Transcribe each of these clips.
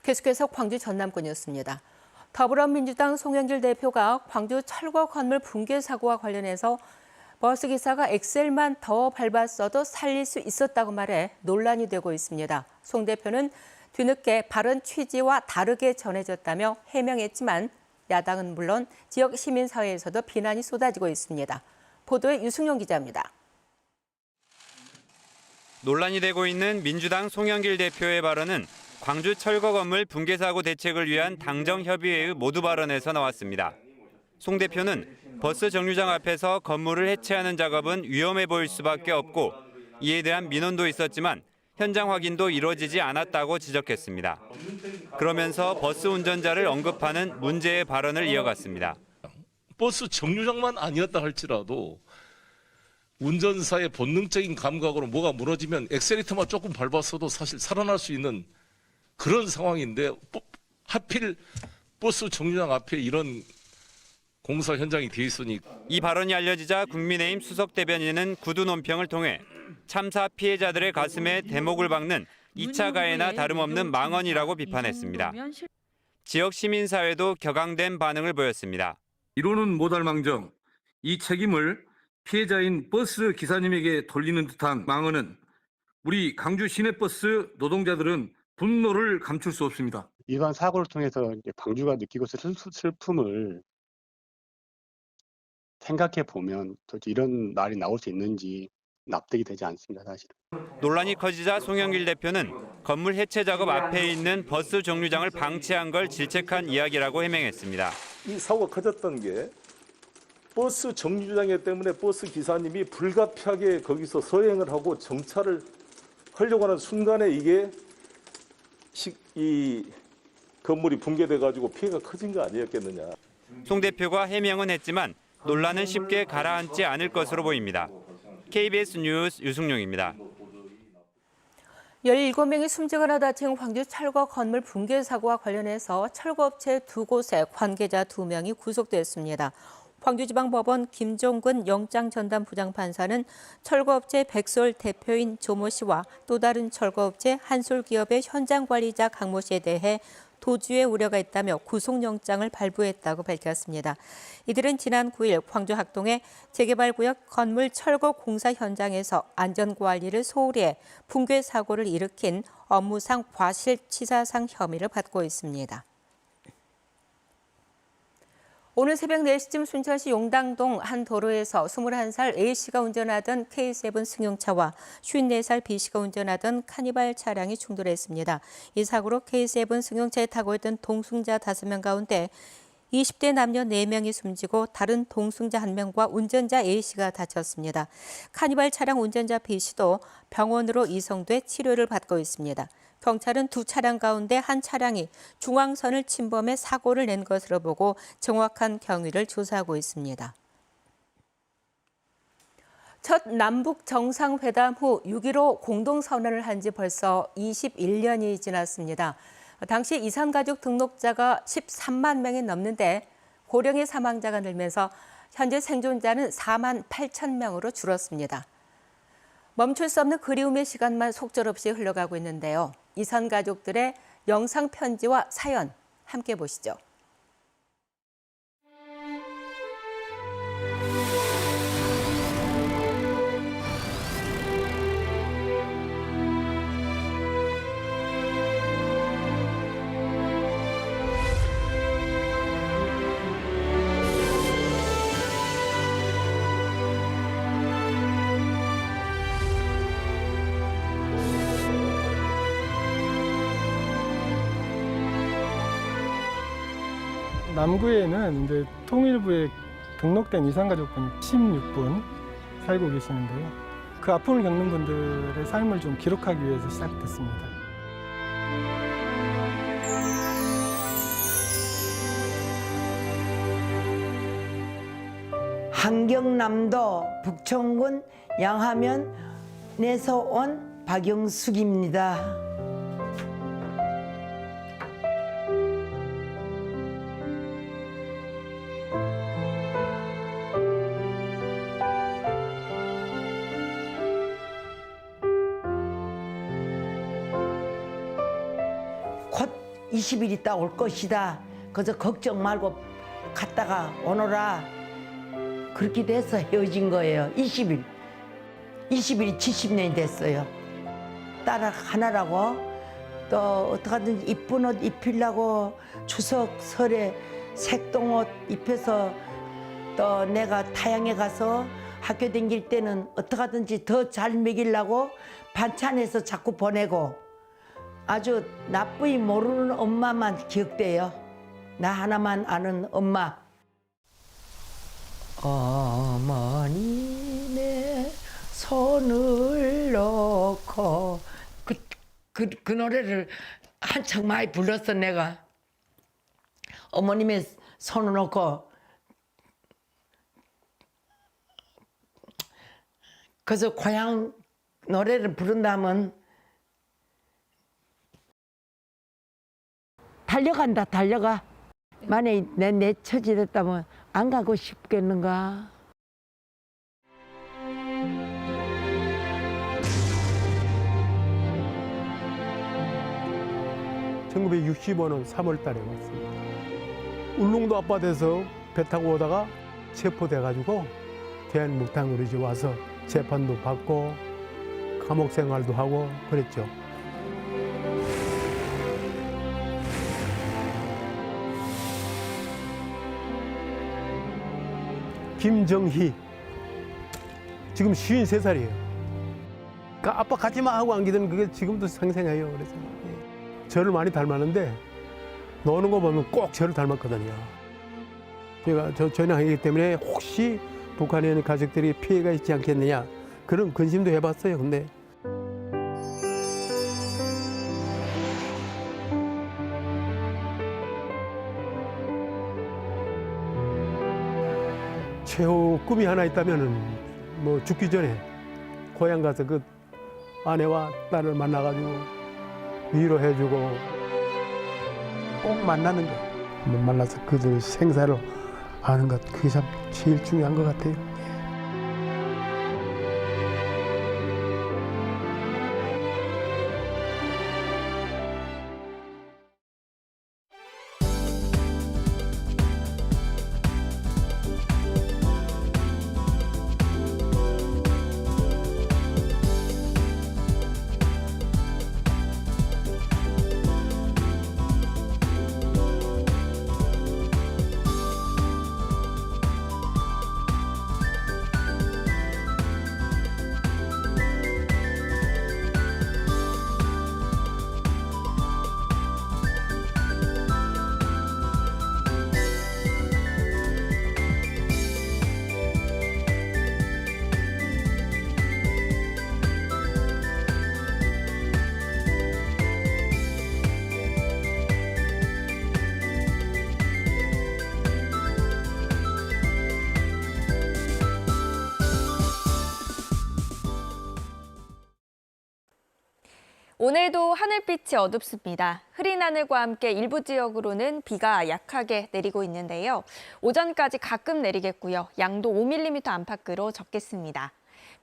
계속해서 광주 전남권이었습니다. 더불어민주당 송영길 대표가 광주 철거 건물 붕괴 사고와 관련해서 버스 기사가 엑셀만 더 밟았어도 살릴 수 있었다고 말해 논란이 되고 있습니다. 송 대표는 뒤늦게 발언 취지와 다르게 전해졌다며 해명했지만 야당은 물론 지역 시민사회에서도 비난이 쏟아지고 있습니다. 보도에 유승용 기자입니다. 논란이 되고 있는 민주당 송영길 대표의 발언은 광주 철거 건물 붕괴 사고 대책을 위한 당정협의회의 모두 발언에서 나왔습니다. 송 대표는 버스 정류장 앞에서 건물을 해체하는 작업은 위험해 보일 수밖에 없고 이에 대한 민원도 있었지만 현장 확인도 이루어지지 않았다고 지적했습니다. 그러면서 버스 운전자를 언급하는 문제의 발언을 이어갔습니다. 버스 정류장만 아니었다 할지라도 운전사의 본능적인 감각으로 뭐가 무너지면 엑셀레이터만 조금 밟았어도 사실 살아날 수 있는 그런 상황인데 하필 버스 정류장 앞에 이런 공사 현장이 돼 있으니. 이 발언이 알려지자 국민의힘 수석 대변인은 구두 논평을 통해 참사 피해자들의 가슴에 대목을 박는 2차 가해나 다름없는 망언이라고 비판했습니다. 지역 시민사회도 격앙된 반응을 보였습니다. 이로는 못할망정 이 책임을 피해자인 버스 기사님에게 돌리는 듯한 망언은 우리 강주 시내버스 노동자들은 분노를 감출 수 없습니다. 이번 사고를 통해서 광주가 느끼고 있을 슬픔을 생각해 보면 도대체 이런 말이 나올 수 있는지 납득이 되지 않습니다, 사실은. 논란이 커지자 송영길 대표는 건물 해체 작업 앞에 있는 버스 정류장을 방치한 걸 질책한 이야기라고 해명했습니다. 이 사고가 커졌던 게 버스 정류장 때문에 버스 기사님이 불가피하게 거기서 서행을 하고 정차를 하려고 하는 순간에 이게 이 건물이 붕괴돼 가지고 피해가 커진 거 아니었겠느냐. 송 대표가 해명은 했지만 논란은 쉽게 가라앉지 않을 것으로 보입니다. KBS 뉴스 유승용입니다. 17명이 숨지거나 다친 광주 철거 건물 붕괴 사고와 관련해서 철거업체 2곳에 관계자 2명이 구속됐습니다. 광주지방법원 김종근 영장전담 부장판사는 철거업체 백솔 대표인 조모 씨와 또 다른 철거업체 한솔기업의 현장관리자 강모 씨에 대해 도주의 우려가 있다며 구속영장을 발부했다고 밝혔습니다. 이들은 지난 9일 광주 학동의 재개발구역 건물 철거 공사 현장에서 안전관리를 소홀히 해 붕괴 사고를 일으킨 업무상 과실치사상 혐의를 받고 있습니다. 오늘 새벽 4시쯤 순천시 용당동 한 도로에서 21살 A씨가 운전하던 K7 승용차와 54살 B씨가 운전하던 카니발 차량이 충돌했습니다. 이 사고로 K7 승용차에 타고 있던 동승자 5명 가운데 20대 남녀 4명이 숨지고 다른 동승자 1명과 운전자 A씨가 다쳤습니다. 카니발 차량 운전자 B씨도 병원으로 이송돼 치료를 받고 있습니다. 경찰은 두 차량 가운데 한 차량이 중앙선을 침범해 사고를 낸 것으로 보고 정확한 경위를 조사하고 있습니다. 첫 남북 정상회담 후 6.15 공동선언을 한 지 벌써 21년이 지났습니다. 당시 이산가족 등록자가 13만 명이 넘는데 고령의 사망자가 늘면서 현재 생존자는 4만 8천 명으로 줄었습니다. 멈출 수 없는 그리움의 시간만 속절없이 흘러가고 있는데요. 이산 가족들의 영상 편지와 사연 함께 보시죠. 남구에는 이제 통일부에 등록된 이산가족분이 16분 살고 계시는데요. 그 아픔을 겪는 분들의 삶을 좀 기록하기 위해서 시작됐습니다. 한경남도 북천군 양하면에서 온 박영숙입니다. 20일 있다 올 것이다. 그래서 걱정 말고 갔다가 오너라. 그렇게 돼서 헤어진 거예요. 20일이 70년이 됐어요. 딸 하나라고 또 어떡하든지 이쁜 옷 입히려고 추석 설에 색동옷 입혀서 또 내가 타양에 가서 학교 다닐 때는 어떡하든지 더 잘 먹이려고 반찬해서 자꾸 보내고 아주 나쁘이 모르는 엄마만 기억돼요. 나 하나만 아는 엄마. 어머님의 손을 놓고 그 노래를 한창 많이 불렀어 내가. 어머님의 손을 놓고 그래서 고향 노래를 부른다면 달려간다 달려가. 만약에 내 처지 됐다면 안 가고 싶겠는가. 1965년 3월 달에 왔습니다. 울릉도 앞바다에서 배 타고 오다가 체포돼가지고 대한묵탕으로 이제 와서 재판도 받고 감옥 생활도 하고 그랬죠. 김정희 지금 53살이에요. 그러니까 아빠 가지마 하고 안기던 그게 지금도 생생해요. 그래서 저를 많이 닮았는데 노는 거 보면 꼭 저를 닮았거든요. 제가 전향하기 때문에 혹시 북한에 있는 가족들이 피해가 있지 않겠느냐 그런 근심도 해봤어요. 근데 최후 꿈이 하나 있다면은 뭐 죽기 전에 고향 가서 그 아내와 딸을 만나가지고 위로해주고 꼭 만나는 거. 만나서 그들 생사를 아는 것 그게 참 제일 중요한 것 같아요. 오늘도 하늘빛이 어둡습니다. 흐린 하늘과 함께 일부 지역으로는 비가 약하게 내리고 있는데요. 오전까지 가끔 내리겠고요. 양도 5mm 안팎으로 적겠습니다.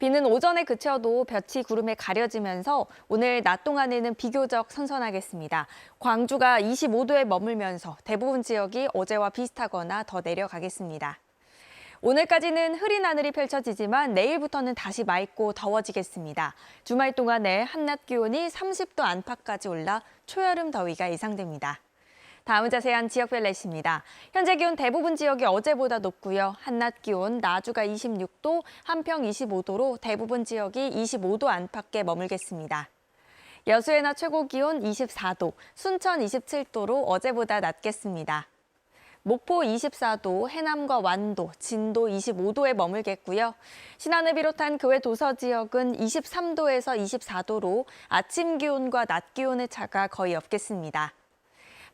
비는 오전에 그쳐도 볕이 구름에 가려지면서 오늘 낮 동안에는 비교적 선선하겠습니다. 광주가 25도에 머물면서 대부분 지역이 어제와 비슷하거나 더 내려가겠습니다. 오늘까지는 흐린 하늘이 펼쳐지지만 내일부터는 다시 맑고 더워지겠습니다. 주말 동안에 한낮 기온이 30도 안팎까지 올라 초여름 더위가 예상됩니다. 다음은 자세한 지역별 날씨입니다. 현재 기온 대부분 지역이 어제보다 높고요. 한낮 기온 나주가 26도, 한평 25도로 대부분 지역이 25도 안팎에 머물겠습니다. 여수의 낮 최고 기온 24도, 순천 27도로 어제보다 낮겠습니다. 목포 24도, 해남과 완도, 진도 25도에 머물겠고요. 신안을 비롯한 그 외 도서 지역은 23도에서 24도로 아침 기온과 낮 기온의 차가 거의 없겠습니다.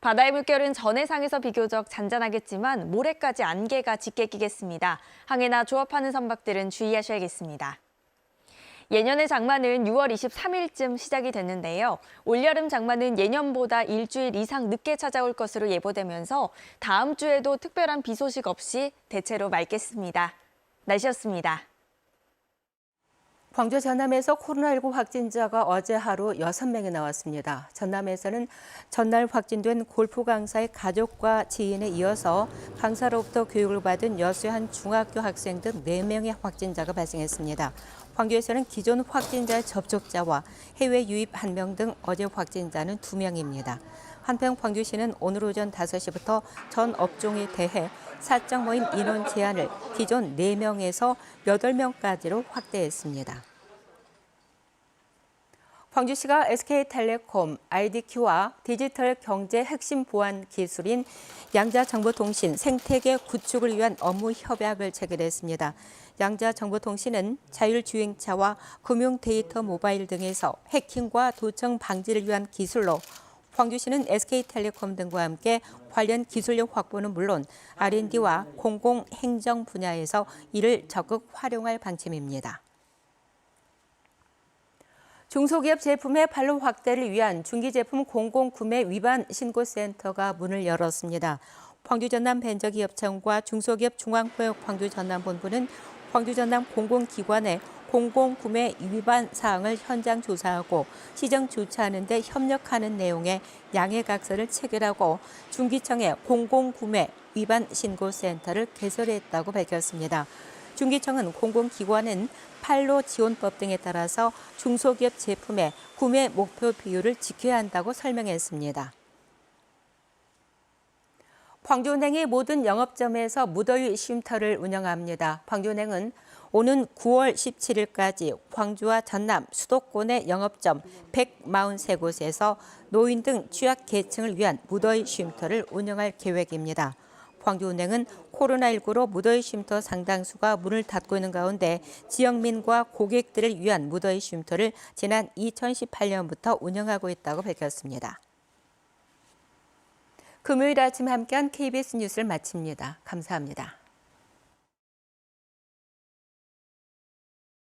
바다의 물결은 전해상에서 비교적 잔잔하겠지만 모레까지 안개가 짙게 끼겠습니다. 항해나 조업하는 선박들은 주의하셔야겠습니다. 예년의 장마는 6월 23일쯤 시작이 됐는데요. 올여름 장마는 예년보다 일주일 이상 늦게 찾아올 것으로 예보되면서 다음 주에도 특별한 비 소식 없이 대체로 맑겠습니다. 날씨였습니다. 광주 전남에서 코로나19 확진자가 어제 하루 6명이 나왔습니다. 전남에서는 전날 확진된 골프 강사의 가족과 지인에 이어서 강사로부터 교육을 받은 여수의 한 중학교 학생 등 4명의 확진자가 발생했습니다. 광주에서는 기존 확진자의 접촉자와 해외 유입 1명 등 어제 확진자는 2명입니다. 한편 광주시는 오늘 오전 5시부터 전 업종에 대해 사적 모임 인원 제한을 기존 4명에서 8명까지로 확대했습니다. 광주시가 SK텔레콤, IDQ와 디지털 경제 핵심 보안 기술인 양자정보통신 생태계 구축을 위한 업무 협약을 체결했습니다. 양자정보통신은 자율주행차와 금융 데이터 모바일 등에서 해킹과 도청 방지를 위한 기술로 광주시는 SK텔레콤 등과 함께 관련 기술력 확보는 물론 R&D와 공공행정 분야에서 이를 적극 활용할 방침입니다. 중소기업 제품의 판로 확대를 위한 중기제품 공공구매 위반 신고센터가 문을 열었습니다. 광주 전남 벤처기업청과 중소기업 중앙포역 광주 전남본부는 광주 전남 공공기관의 공공구매 위반 사항을 현장 조사하고 시정 조치하는 데 협력하는 내용의 양해각서를 체결하고 중기청의 공공구매 위반 신고센터를 개설했다고 밝혔습니다. 중기청은 공공기관은 판로 지원법 등에 따라서 중소기업 제품의 구매 목표 비율을 지켜야 한다고 설명했습니다. 광주은행이 모든 영업점에서 무더위 쉼터를 운영합니다. 광주은행은 오는 9월 17일까지 광주와 전남 수도권의 영업점 143곳에서 노인 등 취약 계층을 위한 무더위 쉼터를 운영할 계획입니다. 광주은행은 코로나19로 무더위 쉼터 상당수가 문을 닫고 있는 가운데 지역민과 고객들을 위한 무더위 쉼터를 지난 2018년부터 운영하고 있다고 밝혔습니다. 금요일 아침 함께한 KBS 뉴스를 마칩니다. 감사합니다.